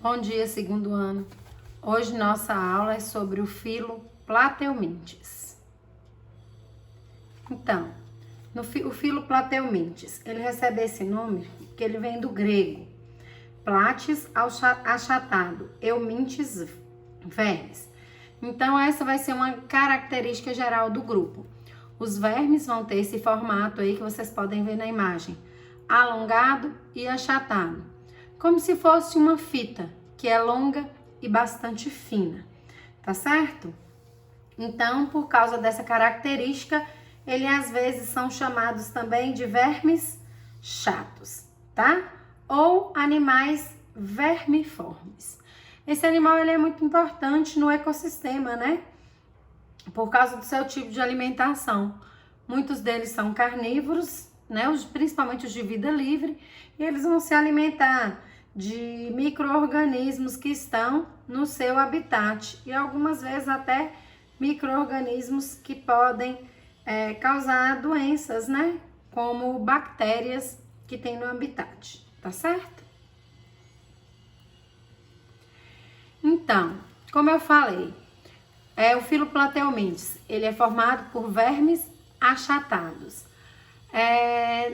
Bom dia, segundo ano. Hoje nossa aula é sobre o filo Plateumintes. Então, o filo Plateumintes, ele recebe esse nome que ele vem do grego. Plates achatado, eumintes vermes. Então, essa vai ser uma característica geral do grupo. Os vermes vão ter esse formato aí que vocês podem ver na imagem, alongado e achatado, como se fosse uma fita, que é longa e bastante fina, tá certo? Então, por causa dessa característica, eles às vezes são chamados também de vermes chatos, tá? Ou animais vermiformes. Esse animal ele é muito importante no ecossistema, né? Por causa do seu tipo de alimentação. Muitos deles são carnívoros, né? Principalmente os de vida livre, e eles vão se alimentar de micro-organismos que estão no seu habitat e algumas vezes até micro-organismos que podem causar doenças, né? Como bactérias que tem no habitat, tá certo? Então, como eu falei, o filo Plateumintes, ele é formado por vermes achatados.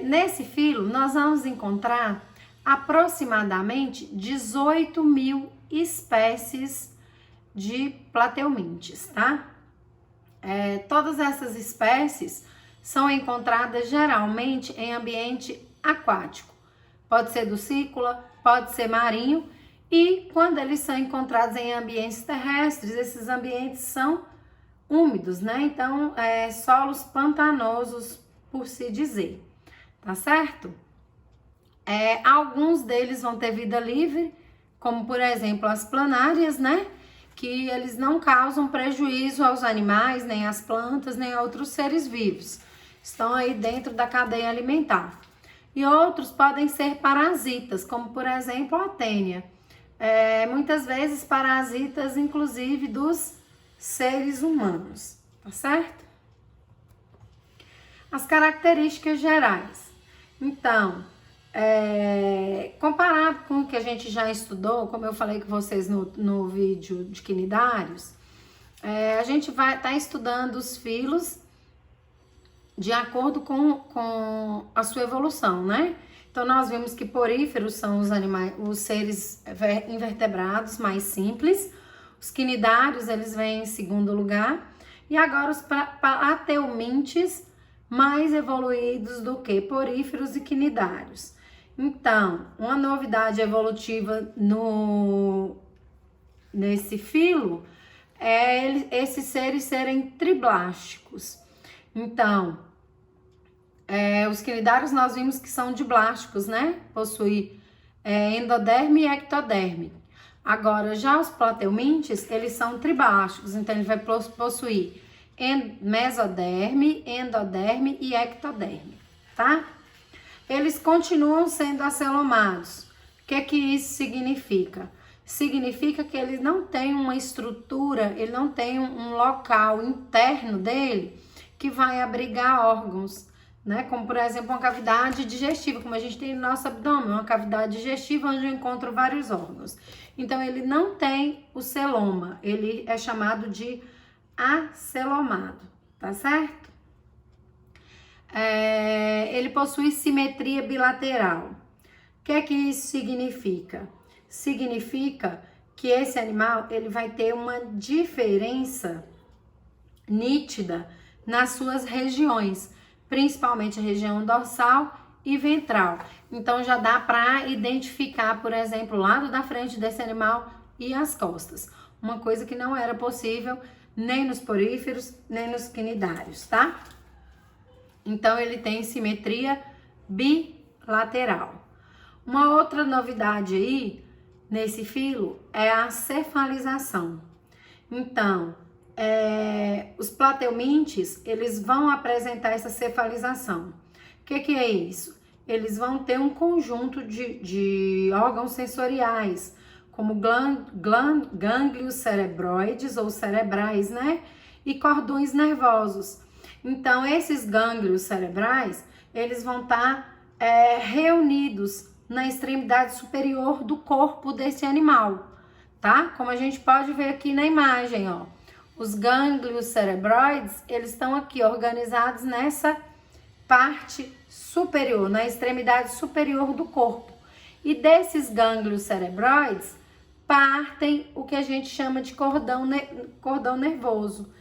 Nesse filo, nós vamos encontrar aproximadamente 18 mil espécies de Plateumintes, tá? Todas essas espécies são encontradas geralmente em ambiente aquático. Pode ser ducícola, pode ser marinho, e quando eles são encontrados em ambientes terrestres, esses ambientes são úmidos, né? Então, solos pantanosos, por se dizer, tá certo? Alguns deles vão ter vida livre, como por exemplo as planárias, né? Que eles não causam prejuízo aos animais, nem às plantas, nem a outros seres vivos. Estão aí dentro da cadeia alimentar. E outros podem ser parasitas, como por exemplo a tênia. Muitas vezes parasitas, inclusive, dos seres humanos, tá certo? As características gerais. Então, comparado com o que a gente já estudou, como eu falei com vocês no vídeo de quinidários, a gente vai estar estudando os filos de acordo com a sua evolução, né? Então, nós vimos que poríferos são os animais, os seres invertebrados mais simples. Os quinidários, eles vêm em segundo lugar. E agora os plateumintes mais evoluídos do que poríferos e quinidários. Então, uma novidade evolutiva nesse filo é esses seres serem triblásticos. Então, os quinidários nós vimos que são diblásticos, né? Possui endoderme e ectoderme. Agora, já os plateumintes, eles são triblásticos, então ele vai possuir mesoderme, endoderme e ectoderme, tá? Eles continuam sendo acelomados. O que isso significa? Significa que ele não tem uma estrutura, ele não tem um local interno dele que vai abrigar órgãos, né? Como, por exemplo, uma cavidade digestiva, como a gente tem no nosso abdômen, uma cavidade digestiva onde eu encontro vários órgãos. Então, ele não tem o celoma, ele é chamado de acelomado, tá certo? Ele possui simetria bilateral. O que isso significa? Significa que esse animal ele vai ter uma diferença nítida nas suas regiões, principalmente a região dorsal e ventral. Então já dá para identificar, por exemplo, o lado da frente desse animal e as costas. Uma coisa que não era possível nem nos poríferos, nem nos quinidários, tá? Então ele tem simetria bilateral. Uma outra novidade aí nesse filo é a cefalização. Então, os plateumintes, eles vão apresentar essa cefalização. O que é isso? Eles vão ter um conjunto de órgãos sensoriais, como gânglios cerebroides ou cerebrais, né? E cordões nervosos. Então, esses gânglios cerebrais, eles vão estar reunidos na extremidade superior do corpo desse animal, tá? Como a gente pode ver aqui na imagem, ó. Os gânglios cerebroides, eles estão aqui organizados nessa parte superior, na extremidade superior do corpo. E desses gânglios cerebroides partem o que a gente chama de cordão nervoso.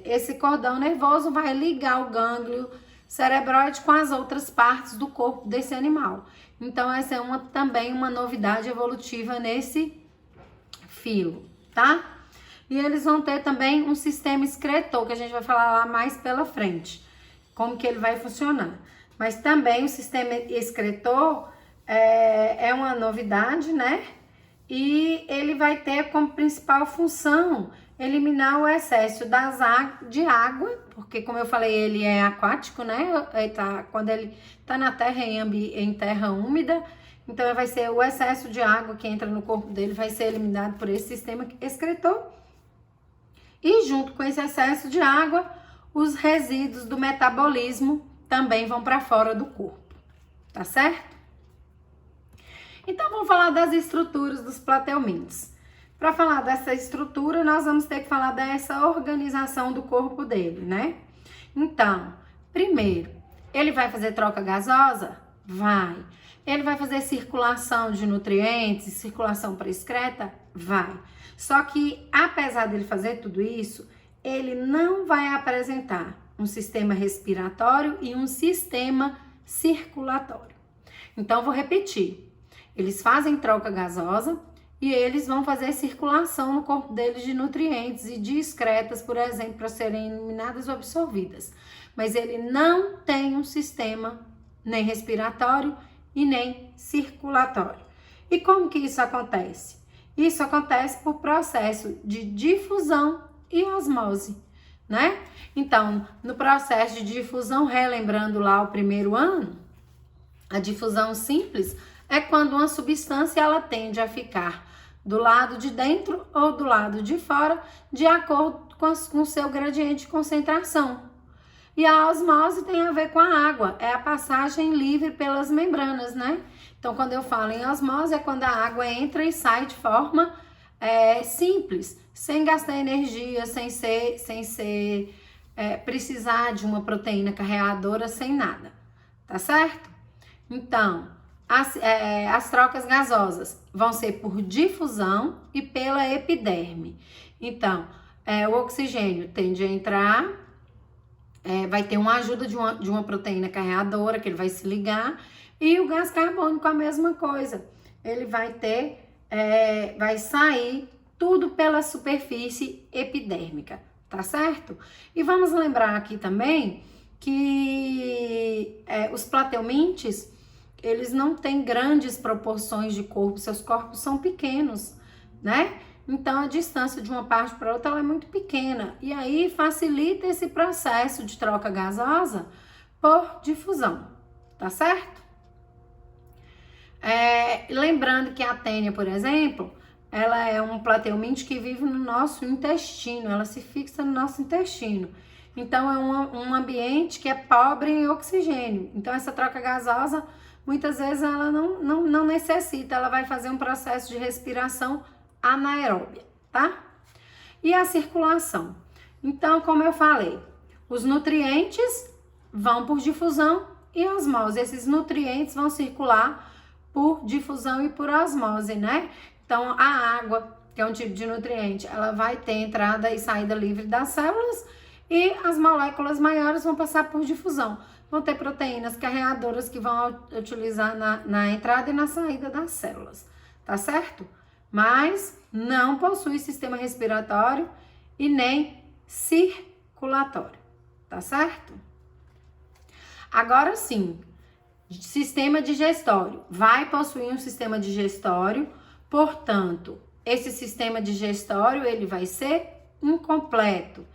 Esse cordão nervoso vai ligar o gânglio cerebroide com as outras partes do corpo desse animal. Então, essa é também uma novidade evolutiva nesse filo, tá? E eles vão ter também um sistema excretor, que a gente vai falar lá mais pela frente, como que ele vai funcionar. Mas também o sistema excretor é uma novidade, né? E ele vai ter como principal função eliminar o excesso de água, porque como eu falei, ele é aquático, né? Quando ele tá na terra, em terra úmida, então vai ser o excesso de água que entra no corpo dele, vai ser eliminado por esse sistema excretor. E junto com esse excesso de água, os resíduos do metabolismo também vão para fora do corpo, tá certo? Então, vamos falar das estruturas dos plateumintes. Para falar dessa estrutura, nós vamos ter que falar dessa organização do corpo dele, né? Então, primeiro, ele vai fazer troca gasosa? Vai. Ele vai fazer circulação de nutrientes, circulação para excreta? Vai. Só que, apesar dele fazer tudo isso, ele não vai apresentar um sistema respiratório e um sistema circulatório. Então, vou repetir. Eles fazem troca gasosa e eles vão fazer circulação no corpo deles de nutrientes e de excretas, por exemplo, para serem eliminadas ou absorvidas. Mas ele não tem um sistema nem respiratório e nem circulatório. E como que isso acontece? Isso acontece por processo de difusão e osmose, né? Então, no processo de difusão, relembrando lá o primeiro ano, a difusão simples é quando uma substância ela tende a ficar do lado de dentro ou do lado de fora, de acordo com o seu gradiente de concentração. E a osmose tem a ver com a água, é a passagem livre pelas membranas, né? Então, quando eu falo em osmose, é quando a água entra e sai de forma simples, sem gastar energia, sem precisar de uma proteína carreadora, sem nada, tá certo? Então, as trocas gasosas vão ser por difusão e pela epiderme. Então, o oxigênio tende a entrar, vai ter uma ajuda de uma proteína carreadora, que ele vai se ligar, e o gás carbônico a mesma coisa. Ele vai vai sair tudo pela superfície epidérmica, tá certo? E vamos lembrar aqui também que os plateumintes, eles não têm grandes proporções de corpo, seus corpos são pequenos, né? Então, a distância de uma parte para outra ela é muito pequena. E aí, facilita esse processo de troca gasosa por difusão, tá certo? Lembrando que a tênia, por exemplo, ela é um plateuminte que vive no nosso intestino, ela se fixa no nosso intestino. Então, é um ambiente que é pobre em oxigênio. Então, essa troca gasosa, muitas vezes, ela não necessita, ela vai fazer um processo de respiração anaeróbia, tá? E a circulação. Então, como eu falei, os nutrientes vão por difusão e osmose. Esses nutrientes vão circular por difusão e por osmose, né? Então, a água, que é um tipo de nutriente, ela vai ter entrada e saída livre das células e as moléculas maiores vão passar por difusão. Vão ter proteínas carreadoras que vão utilizar na entrada e na saída das células, tá certo? Mas não possui sistema respiratório e nem circulatório, tá certo? Agora sim, sistema digestório. Vai possuir um sistema digestório, portanto, esse sistema digestório, ele vai ser incompleto.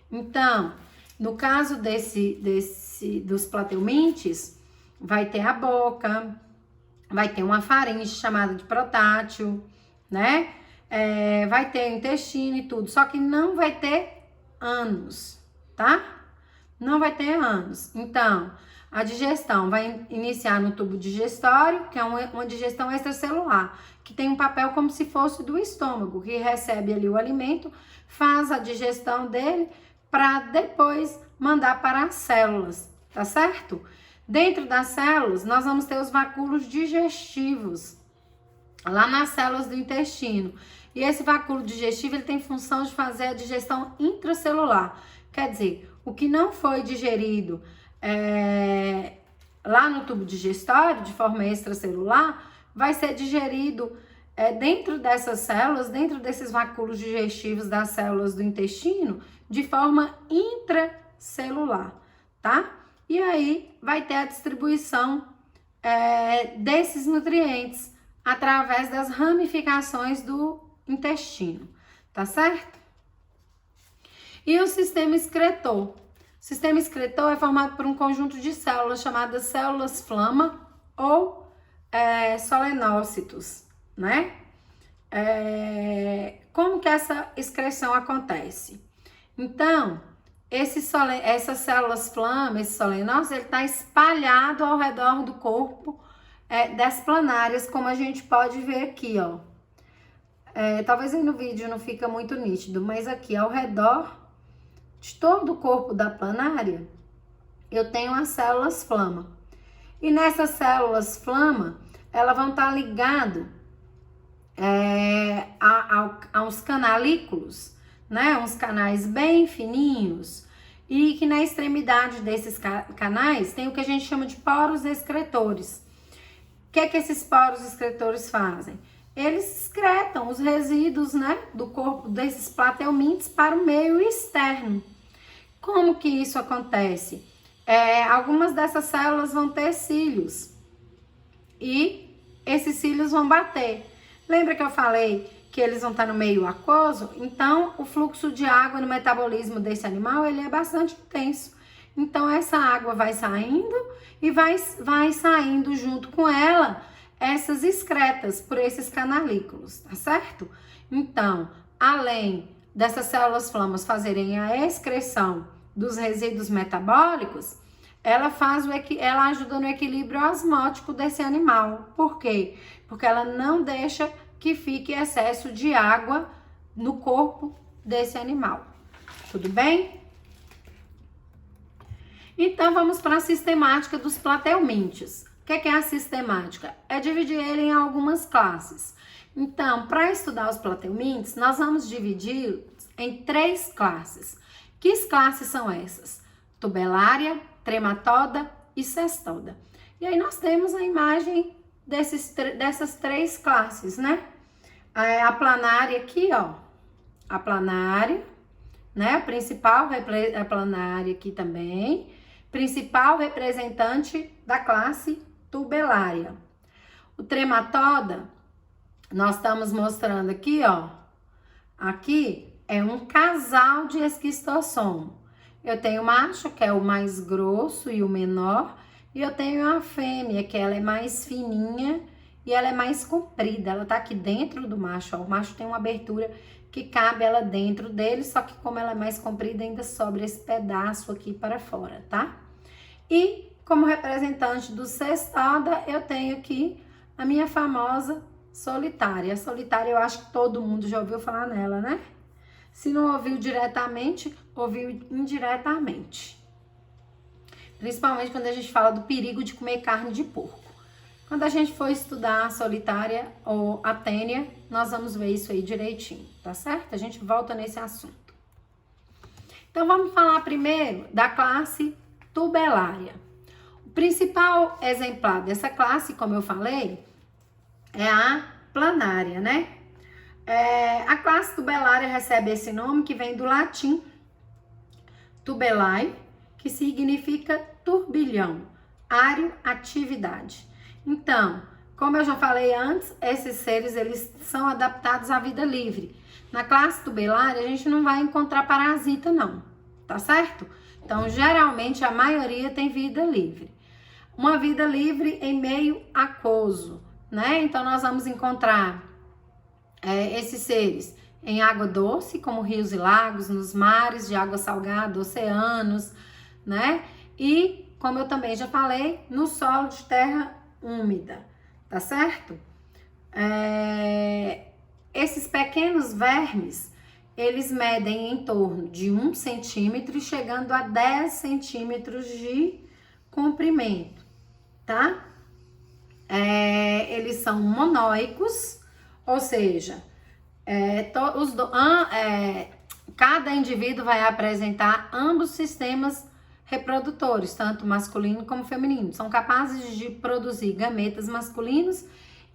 Então, no caso dos plateumintes, vai ter a boca, vai ter uma faringe chamada de protátil, né? Vai ter o intestino e tudo, só que não vai ter ânus, tá? Não vai ter ânus. Então, A digestão vai iniciar no tubo digestório, que é uma digestão extracelular, que tem um papel como se fosse do estômago, que recebe ali o alimento, faz a digestão dele para depois mandar para as células, tá certo? Dentro das células, nós vamos ter os vacúolos digestivos, lá nas células do intestino. E esse vacúolo digestivo, ele tem função de fazer a digestão intracelular. Quer dizer, o que não foi digerido lá no tubo digestório, de forma extracelular, vai ser digerido dentro dessas células, dentro desses vacúolos digestivos das células do intestino, de forma intracelular, tá? E aí vai ter a distribuição desses nutrientes através das ramificações do intestino, tá certo? E o sistema excretor. O sistema excretor é formado por um conjunto de células chamadas células flama ou solenócitos, né? Como que essa excreção acontece? Então, essas células flama, esse solenócitos, ele está espalhado ao redor do corpo das planárias, como a gente pode ver aqui, ó. Talvez aí no vídeo não fica muito nítido, mas aqui ao redor de todo o corpo da planária, eu tenho as células flama. E nessas células flama, elas vão estar ligadas aos canalículos, né? Uns canais bem fininhos, e que na extremidade desses canais tem o que a gente chama de poros excretores. O que esses poros excretores fazem? Eles excretam os resíduos, né, do corpo desses plateumintes para o meio externo. Como que isso acontece? Algumas dessas células vão ter cílios e esses cílios vão bater. Lembra que eu falei que eles vão estar no meio aquoso? Então, o fluxo de água no metabolismo desse animal, ele é bastante intenso. Então, essa água vai saindo e vai saindo junto com ela essas excretas por esses canalículos, tá certo? Então, além dessas células flamas fazerem a excreção dos resíduos metabólicos, ela ajuda no equilíbrio osmótico desse animal. Por quê? Porque ela não deixa que fique excesso de água no corpo desse animal. Tudo bem? Então, vamos para a sistemática dos plateumintes. O que é a sistemática? É dividir ele em algumas classes. Então, para estudar os plateumintes, nós vamos dividir em 3 classes. Que classes são essas? Tubelária, trematoda e cestoda. E aí nós temos a imagem dessas 3 classes, né? A planária aqui, ó. A planária, né? A principal a planária aqui também. Principal representante da classe tubelária. O trematoda, nós estamos mostrando aqui, ó. Aqui é um casal de esquistossomo. Eu tenho o macho, que é o mais grosso e o menor, e eu tenho a fêmea, que ela é mais fininha e ela é mais comprida. Ela tá aqui dentro do macho, ó. O macho tem uma abertura que cabe ela dentro dele, só que como ela é mais comprida, ainda sobra esse pedaço aqui para fora, tá? E como representante do cestoda, eu tenho aqui a minha famosa solitária. A solitária, eu acho que todo mundo já ouviu falar nela, né? Se não ouviu diretamente, ouviu indiretamente. Principalmente quando a gente fala do perigo de comer carne de porco. Quando a gente for estudar a solitária ou a tênia, nós vamos ver isso aí direitinho, tá certo? A gente volta nesse assunto. Então, vamos falar primeiro da classe tubelária. O principal exemplar dessa classe, como eu falei, é a planária, né? A classe tubelária recebe esse nome que vem do latim tubelae, que significa turbilhão, área, atividade. Então, como eu já falei antes, esses seres eles são adaptados à vida livre. Na classe tubelária a gente não vai encontrar parasita não, tá certo? Então, geralmente a maioria tem vida livre. Uma vida livre em meio aquoso, né? Então, nós vamos encontrar esses seres em água doce, como rios e lagos, nos mares de água salgada, oceanos, né? E como eu também já falei, no solo de terra úmida, tá certo? Esses pequenos vermes, eles medem em torno de 1 centímetro, chegando a 10 centímetros de comprimento, tá? Eles são monóicos, ou seja, cada indivíduo vai apresentar ambos sistemas reprodutores, tanto masculino como feminino. São capazes de produzir gametas masculinos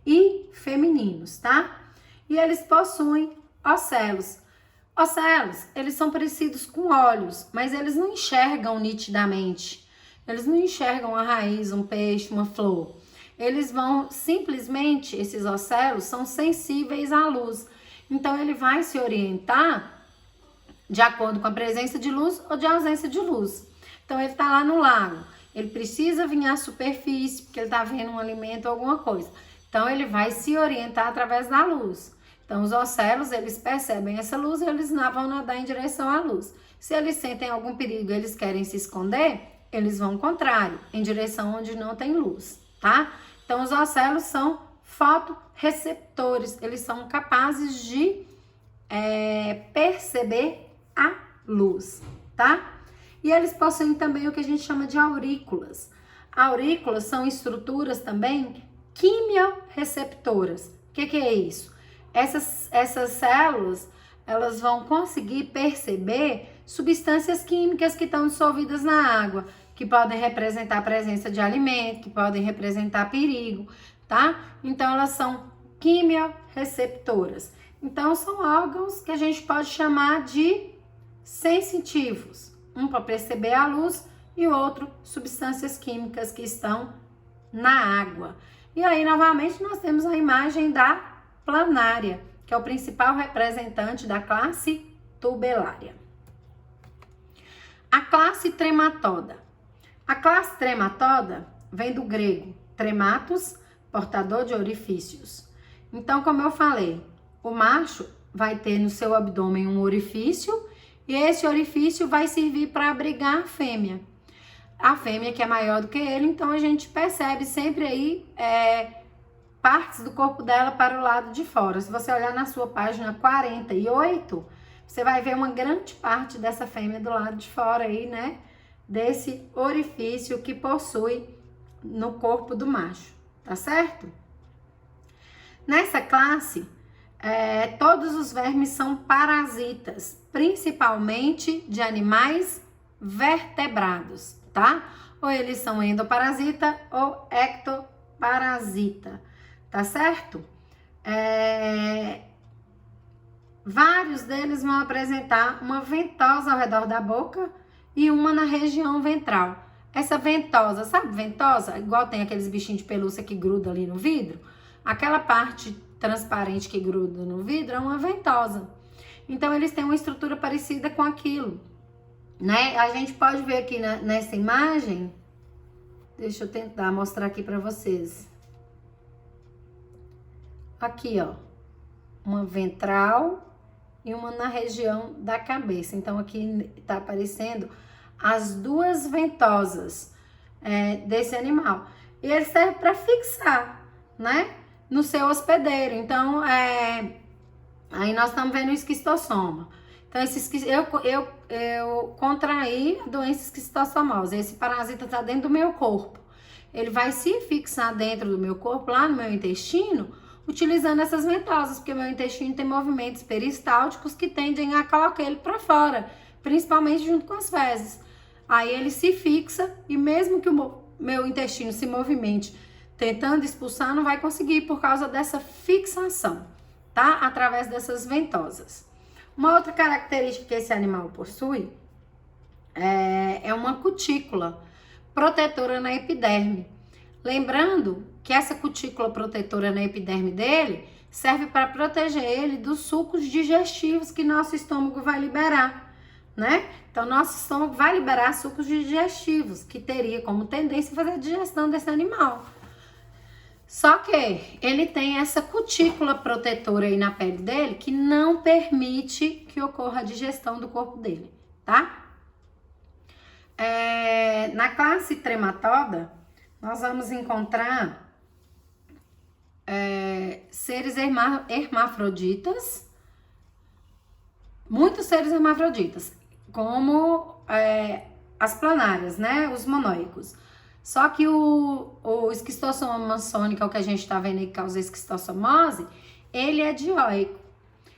e femininos, tá? E eles possuem ocelos. Ocelos, eles são parecidos com olhos, mas eles não enxergam nitidamente. Eles não enxergam a raiz, um peixe, uma flor. Eles vão simplesmente, esses ocelos são sensíveis à luz. Então ele vai se orientar de acordo com a presença de luz ou de ausência de luz. Então ele está lá no lago, ele precisa vir à superfície porque ele está vendo um alimento ou alguma coisa. Então ele vai se orientar através da luz. Então os ocelos, eles percebem essa luz e eles vão nadar em direção à luz. Se eles sentem algum perigo, eles querem se esconder, eles vão ao contrário, em direção onde não tem luz, tá? Então os ocelos são fotorreceptores, eles são capazes de perceber a luz, tá? E eles possuem também o que a gente chama de aurículas. Aurículas são estruturas também quimiorreceptoras. O que é isso? Essas células, elas vão conseguir perceber substâncias químicas que estão dissolvidas na água, que podem representar a presença de alimento, que podem representar perigo, tá? Então, elas são quimiorreceptoras. Então, são órgãos que a gente pode chamar de sensitivos. Um para perceber a luz e o outro substâncias químicas que estão na água. E aí, novamente, nós temos a imagem da planária, que é o principal representante da classe tubelária. A classe trematoda. A classe trematoda vem do grego trematos, portador de orifícios. Então, como eu falei, o macho vai ter no seu abdômen um orifício e esse orifício vai servir para abrigar a fêmea. A fêmea que é maior do que ele, então a gente percebe sempre aí partes do corpo dela para o lado de fora. Se você olhar na sua página 48, você vai ver uma grande parte dessa fêmea do lado de fora aí, né? Desse orifício que possui no corpo do macho, tá certo? Nessa classe, todos os vermes são parasitas, principalmente de animais vertebrados, tá? Ou eles são endoparasita ou ectoparasita, tá certo? Vários deles vão apresentar uma ventosa ao redor da boca e uma na região ventral. Essa ventosa, sabe ventosa? Igual tem aqueles bichinhos de pelúcia que grudam ali no vidro. Aquela parte transparente que gruda no vidro é uma ventosa. Então, eles têm uma estrutura parecida com aquilo, né? A gente pode ver aqui nessa imagem, deixa eu tentar mostrar aqui para vocês. Aqui, ó, uma ventral e uma na região da cabeça. Então, aqui tá aparecendo as duas ventosas desse animal. E ele serve para fixar, né? No seu hospedeiro. Então, aí nós estamos vendo o esquistossoma. Então, eu contraí a doença esquistossomosa. Esse parasita está dentro do meu corpo. Ele vai se fixar dentro do meu corpo, lá no meu intestino, utilizando essas ventosas, porque o meu intestino tem movimentos peristálticos que tendem a colocar ele para fora, principalmente junto com as fezes. Aí ele se fixa e mesmo que o meu intestino se movimente tentando expulsar, não vai conseguir por causa dessa fixação, tá? Através dessas ventosas. Uma outra característica que esse animal possui é uma cutícula protetora na epiderme. Lembrando que essa cutícula protetora na epiderme dele serve para proteger ele dos sucos digestivos que nosso estômago vai liberar, né? Então, nosso estômago vai liberar sucos digestivos, que teria como tendência a fazer a digestão desse animal. Só que ele tem essa cutícula protetora aí na pele dele que não permite que ocorra a digestão do corpo dele, tá? Na classe trematoda, nós vamos encontrar seres hermafroditas, muitos seres hermafroditas, como as planárias, né? Os monóicos. Só que o esquistossoma maçônica, o que a gente tá vendo aí que causa esquistossomose, ele é dioico.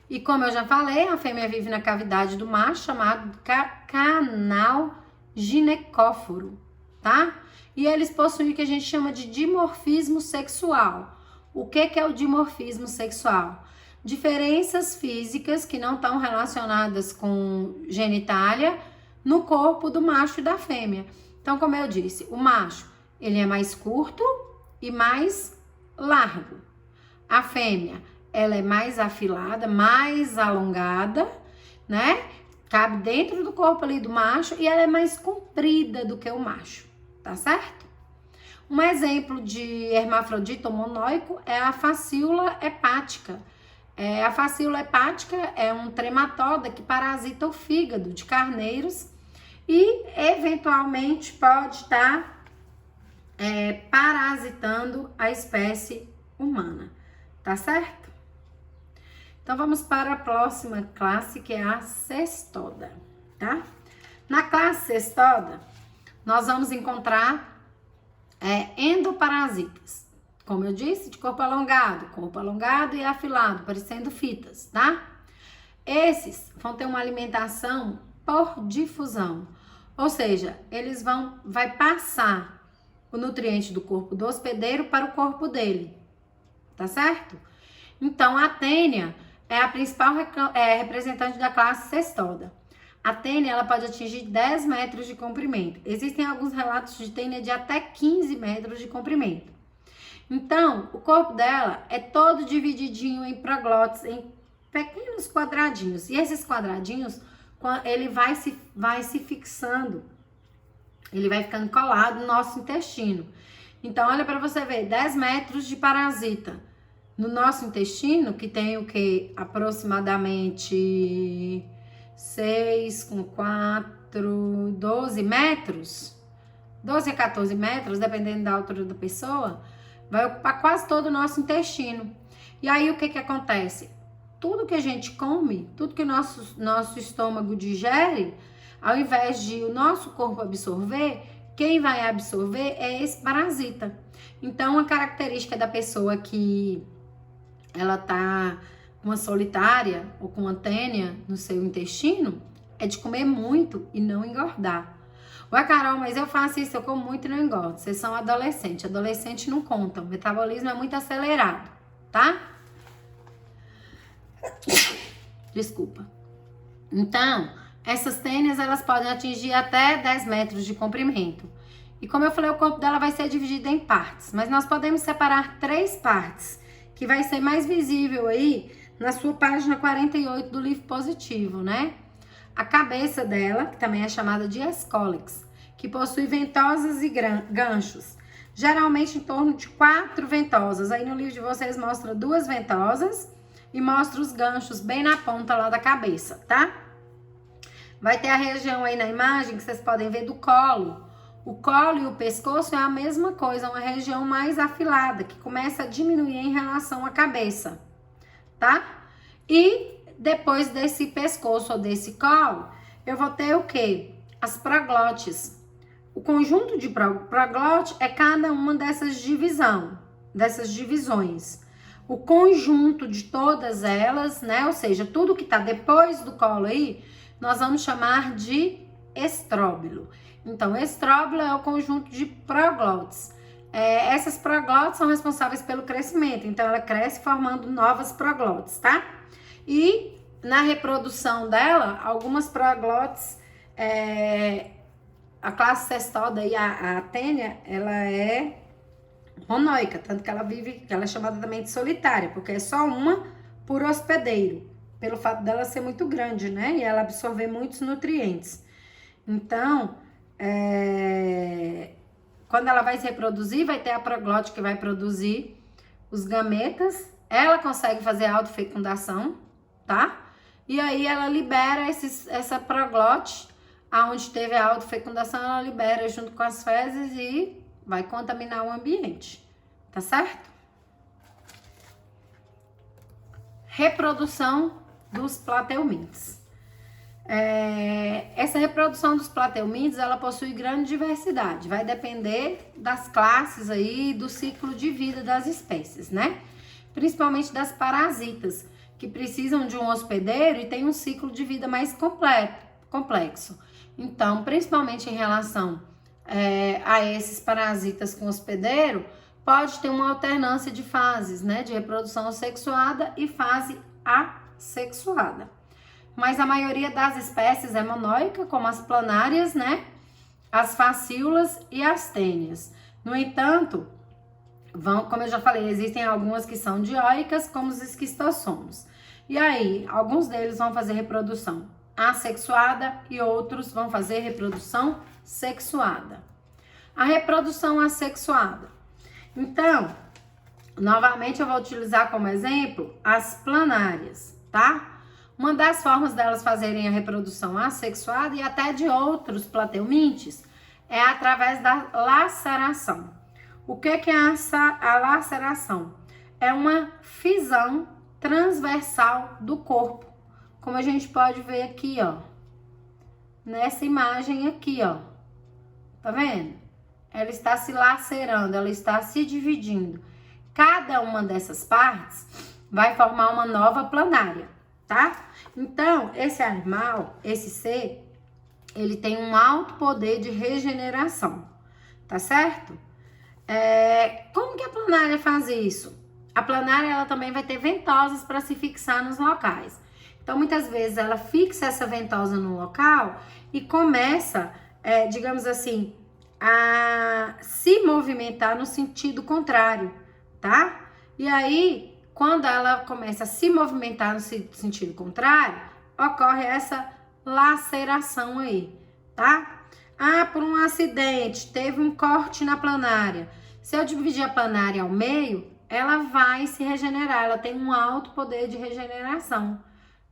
E como eu já falei, a fêmea vive na cavidade do macho, chamado canal ginecóforo, tá? E eles possuem o que a gente chama de dimorfismo sexual. O que é o dimorfismo sexual? Diferenças físicas que não estão relacionadas com genitália no corpo do macho e da fêmea. Então, como eu disse, o macho, ele é mais curto e mais largo. A fêmea, ela é mais afilada, mais alongada, né? Cabe dentro do corpo ali do macho e ela é mais comprida do que o macho, tá certo? Um exemplo de hermafrodita monóico é a facíola hepática. A facíola hepática é um trematoda que parasita o fígado de carneiros e, eventualmente, pode estar parasitando a espécie humana, tá certo? Então, vamos para a próxima classe, que é a cestoda, tá? Na classe cestoda, nós vamos encontrar endoparasitas. Como eu disse, de corpo alongado e afilado, parecendo fitas, tá? Esses vão ter uma alimentação por difusão, ou seja, eles vai passar o nutriente do corpo do hospedeiro para o corpo dele, tá certo? Então, a tênia é a principal representante da classe cestoda. A tênia, ela pode atingir 10 metros de comprimento. Existem alguns relatos de tênia de até 15 metros de comprimento. Então, o corpo dela é todo divididinho em proglotes, em pequenos quadradinhos. E esses quadradinhos, ele vai se fixando, ele vai ficando colado no nosso intestino. Então, olha para você ver, 10 metros de parasita. No nosso intestino, que tem o que? Aproximadamente 6 com 4, 12 metros. 12 a 14 metros, dependendo da altura da pessoa, vai ocupar quase todo o nosso intestino. E aí, o que acontece? Tudo que a gente come, tudo que o nosso estômago digere, ao invés de o nosso corpo absorver, quem vai absorver é esse parasita. Então, a característica da pessoa que ela tá com uma solitária ou com uma tênia no seu intestino é de comer muito e não engordar. Ué, Carol, mas eu faço isso, eu como muito e não engordo. Vocês são adolescentes. Adolescentes não contam. O metabolismo é muito acelerado, tá? Desculpa. Então, essas tênias, elas podem atingir até 10 metros de comprimento. E como eu falei, o corpo dela vai ser dividido em partes. Mas nós podemos separar 3 partes, que vai ser mais visível aí na sua página 48 do livro positivo, né? A cabeça dela, que também é chamada de escólex, que possui ventosas e ganchos, geralmente em torno de 4 ventosas. Aí no livro de vocês mostra 2 ventosas e mostra os ganchos bem na ponta lá da cabeça, tá? Vai ter a região aí na imagem que vocês podem ver do colo. O colo e o pescoço é a mesma coisa, uma região mais afilada, que começa a diminuir em relação à cabeça, tá? E depois desse pescoço ou desse colo, eu vou ter o quê? As proglotes. O conjunto de proglote é cada uma dessas divisões. O conjunto de todas elas, né? Ou seja, tudo que tá depois do colo aí, nós vamos chamar de estróbilo. Então, estróbilo é o conjunto de proglotes. Essas proglotes são responsáveis pelo crescimento, então ela cresce formando novas proglotes, tá? E na reprodução dela, algumas proglotes, a classe cestoda e a tênia, ela é monóica, tanto que ela é chamada também de solitária, porque é só uma por hospedeiro, pelo fato dela ser muito grande, né? E ela absorver muitos nutrientes. Então, quando ela vai se reproduzir, vai ter a proglote que vai produzir os gametas. Ela consegue fazer autofecundação, tá? E aí ela libera essa proglote aonde teve a autofecundação, ela libera junto com as fezes e vai contaminar o ambiente, tá certo? Reprodução dos plateumintes. Essa reprodução dos plateumintes, ela possui grande diversidade, vai depender das classes aí, do ciclo de vida das espécies, né? Principalmente das parasitas, que precisam de um hospedeiro e tem um ciclo de vida mais complexo. Então, principalmente em relação a esses parasitas com hospedeiro, pode ter uma alternância de fases, né? De reprodução sexuada e fase assexuada. Mas a maioria das espécies é monóica, como as planárias, né? As facíolas e as tênias. No entanto, como eu já falei, existem algumas que são dioicas, como os esquistossomos. E aí, alguns deles vão fazer reprodução assexuada e outros vão fazer reprodução sexuada. A reprodução assexuada. Então, novamente eu vou utilizar como exemplo as planárias, tá? Uma das formas delas fazerem a reprodução assexuada e até de outros plateumintes é através da laceração. O que é a laceração? É uma fisão transversal do corpo, como a gente pode ver aqui, ó, nessa imagem aqui, ó, tá vendo? Ela está se lacerando, ela está se dividindo. Cada uma dessas partes vai formar uma nova planária, tá? Então, esse animal, esse ser, ele tem um alto poder de regeneração, tá certo? Como que a planária faz isso? A planária, ela também vai ter ventosas para se fixar nos locais. Então, muitas vezes, ela fixa essa ventosa no local e começa, digamos assim, a se movimentar no sentido contrário, tá? E aí, quando ela começa a se movimentar no sentido contrário, ocorre essa laceração aí, tá? Por um acidente, teve um corte na planária. Se eu dividir a planária ao meio, ela vai se regenerar, ela tem um alto poder de regeneração,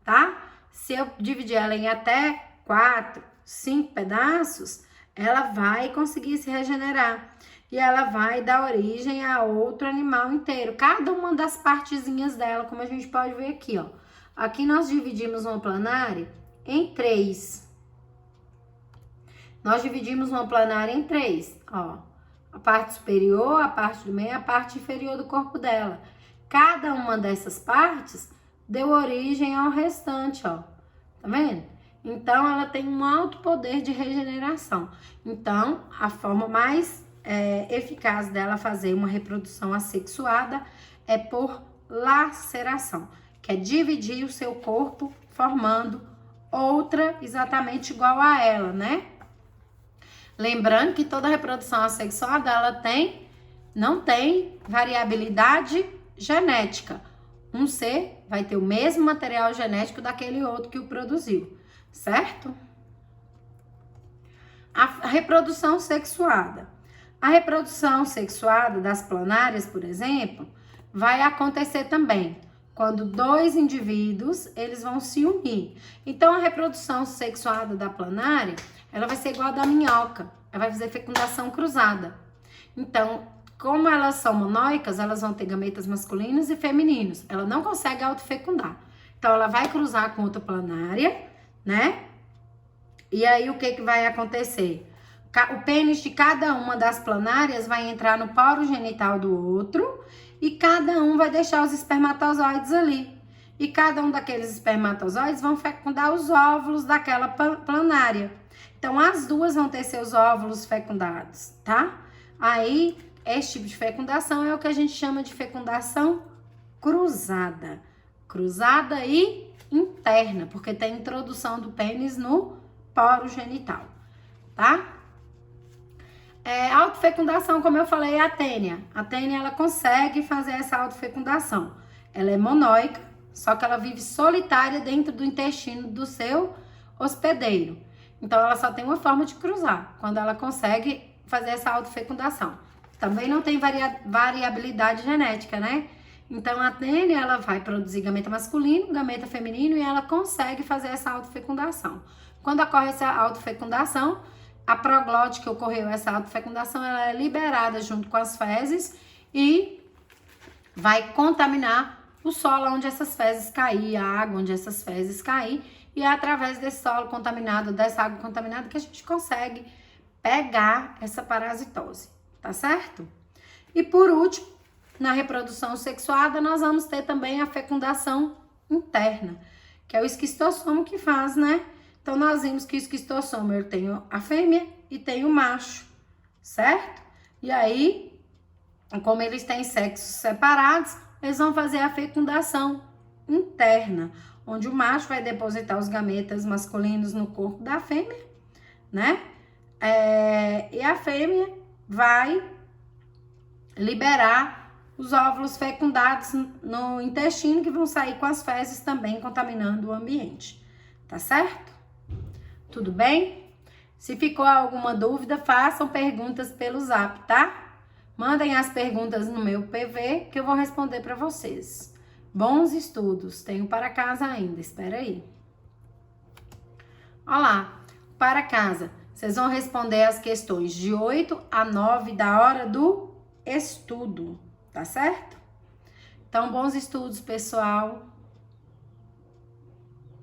tá? Se eu dividir ela em até 4, 5 pedaços, ela vai conseguir se regenerar e ela vai dar origem a outro animal inteiro. Cada uma das partezinhas dela, como a gente pode ver aqui, ó. Aqui nós dividimos uma planária em 3. Nós dividimos uma planária em 3, ó. A parte superior, a parte do meio, a parte inferior do corpo dela. Cada uma dessas partes deu origem ao restante, ó. Tá vendo? Então, ela tem um alto poder de regeneração. Então, a forma mais eficaz dela fazer uma reprodução assexuada é por laceração, que é dividir o seu corpo formando outra exatamente igual a ela, né? Lembrando que toda reprodução assexuada, ela não tem variabilidade genética. Um ser vai ter o mesmo material genético daquele outro que o produziu, certo? A reprodução sexuada. A reprodução sexuada das planárias, por exemplo, vai acontecer também quando 2 indivíduos, eles vão se unir. Então, a reprodução sexuada da planária, ela vai ser igual a da minhoca. Ela vai fazer fecundação cruzada. Então, como elas são monóicas, elas vão ter gametas masculinos e femininos. Ela não consegue autofecundar. Então, ela vai cruzar com outra planária, né? E aí, o que vai acontecer? O pênis de cada uma das planárias vai entrar no poro genital do outro e cada um vai deixar os espermatozoides ali. E cada um daqueles espermatozoides vão fecundar os óvulos daquela planária. Então, as duas vão ter seus óvulos fecundados, tá? Aí, esse tipo de fecundação é o que a gente chama de fecundação cruzada. Cruzada e interna, porque tem introdução do pênis no poro genital, tá? Autofecundação, como eu falei, é a tênia. A tênia, ela consegue fazer essa autofecundação. Ela é monóica, só que ela vive solitária dentro do intestino do seu hospedeiro. Então, ela só tem uma forma de cruzar, quando ela consegue fazer essa autofecundação. Também não tem variabilidade genética, né? Então, a tênia, ela vai produzir gameta masculino, gameta feminino e ela consegue fazer essa autofecundação. Quando ocorre essa autofecundação, a proglote que ocorreu essa autofecundação, ela é liberada junto com as fezes e vai contaminar o solo onde essas fezes cair, a água onde essas fezes cair, e é através desse solo contaminado, dessa água contaminada, que a gente consegue pegar essa parasitose, tá certo? E por último, na reprodução sexuada, nós vamos ter também a fecundação interna, que é o esquistossomo que faz, né? Então, nós vimos que o esquistossomo, eu tenho a fêmea e tenho o macho, certo? E aí, como eles têm sexos separados, eles vão fazer a fecundação interna, onde o macho vai depositar os gametas masculinos no corpo da fêmea, né? E a fêmea vai liberar os óvulos fecundados no intestino, que vão sair com as fezes também, contaminando o ambiente. Tá certo? Tudo bem? Se ficou alguma dúvida, façam perguntas pelo Zap, tá? Mandem as perguntas no meu PV, que eu vou responder para vocês. Bons estudos. Tenho para casa ainda, espera aí. Olá, para casa. Vocês vão responder as questões de 8 a 9 da hora do estudo, tá certo? Então, bons estudos, pessoal.